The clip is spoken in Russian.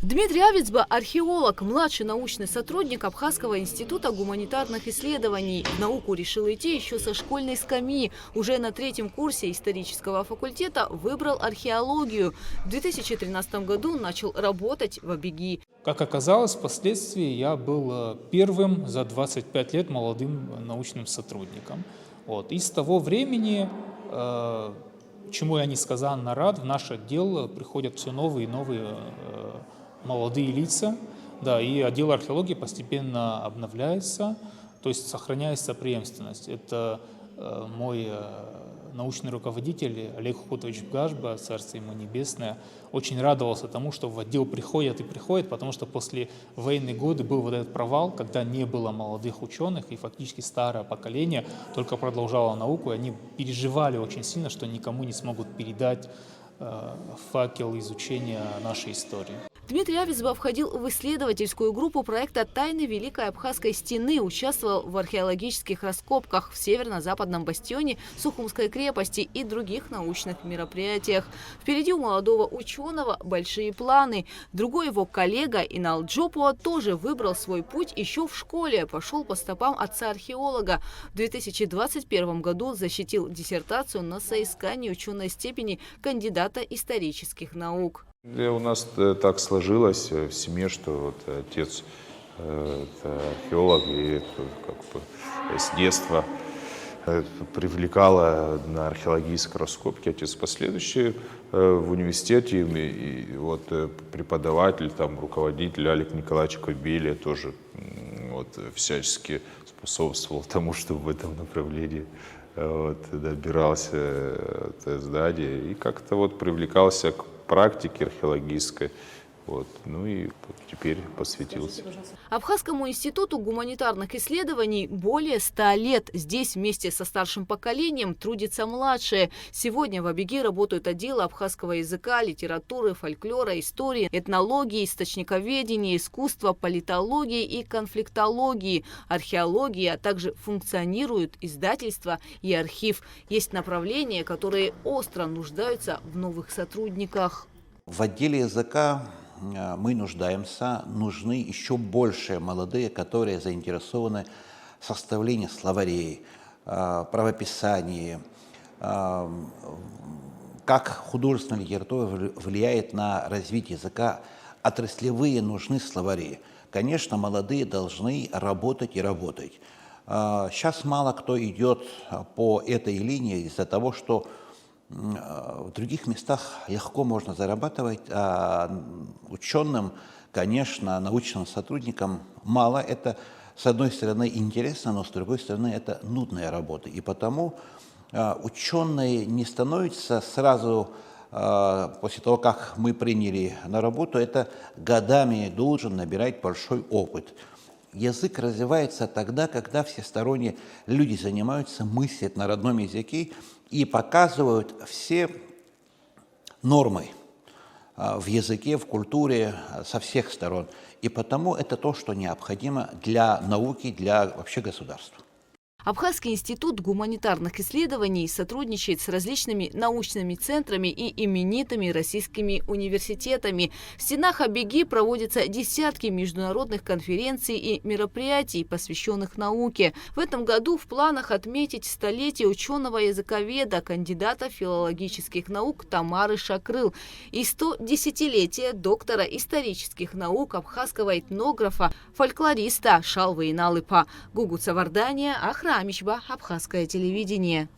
Дмитрий Авицба – археолог, младший научный сотрудник Абхазского института гуманитарных исследований. В науку решил идти еще со школьной скамьи. Уже на третьем курсе исторического факультета выбрал археологию. В 2013 году начал работать в Абиги. Как оказалось, впоследствии я был первым за 25 лет молодым научным сотрудником. И с того времени, чему я несказанно рад, в наш отдел приходят все новые и новые молодые лица, и отдел археологии постепенно обновляется, то есть сохраняется преемственность. Это мой научный руководитель Олег Хутович Бгашба, царство ему небесное, очень радовался тому, что в отдел приходят, потому что после военные годы был вот этот провал, когда не было молодых ученых, и фактически старое поколение только продолжало науку, и они переживали очень сильно, что никому не смогут передать факел изучения нашей истории. Дмитрий Авицба входил в исследовательскую группу проекта «Тайны Великой Абхазской стены», участвовал в археологических раскопках в северно-западном бастионе Сухумской крепости и других научных мероприятиях. Впереди у молодого ученого большие планы. Другой его коллега Инал Джопуа тоже выбрал свой путь еще в школе, пошел по стопам отца-археолога. В 2021 году защитил диссертацию на соискании ученой степени кандидата исторических наук. У нас так сложилось в семье, что отец археолог, и с детства привлекала на археологические раскопки. Отец последующий в университете, и преподаватель, руководитель Алик Николаевич Кобелия тоже всячески способствовал тому, чтобы в этом направлении добирался здания и как-то привлекался к практике археологической. И теперь посвятился. Абхазскому институту гуманитарных исследований более 100 лет. Здесь вместе со старшим поколением трудятся младшие. Сегодня в Абиги работают отделы абхазского языка, литературы, фольклора, истории, этнологии, источниковедения, искусства, политологии и конфликтологии, археологии, а также функционируют издательства и архив. Есть направления, которые остро нуждаются в новых сотрудниках. В отделе языка мы нуждаемся, нужны еще больше молодые, которые заинтересованы в составлении словарей, правописании, как художественная литература влияет на развитие языка, отраслевые нужны словари. Конечно, молодые должны работать и работать. Сейчас мало кто идет по этой линии из-за того, что в других местах легко можно зарабатывать, а ученым, конечно, научным сотрудникам мало. Это, с одной стороны, интересно, но с другой стороны, это нудная работа. И потому ученый не становится сразу после того, как мы приняли на работу, это годами должен набирать большой опыт. Язык развивается тогда, когда всесторонне люди занимаются, мыслят на родном языке и показывают все нормы в языке, в культуре со всех сторон. И потому это то, что необходимо для науки, для вообще государства. Абхазский институт гуманитарных исследований сотрудничает с различными научными центрами и именитыми российскими университетами. В стенах Абиги проводятся десятки международных конференций и мероприятий, посвященных науке. В этом году в планах отметить столетие ученого-языковеда, кандидата филологических наук Тамары Шакрыл и 110-летие доктора исторических наук, абхазского этнографа, фольклориста Шалвы Иналыпа. Гугуца Вардания, Ахрамичба, Абхазское телевидение.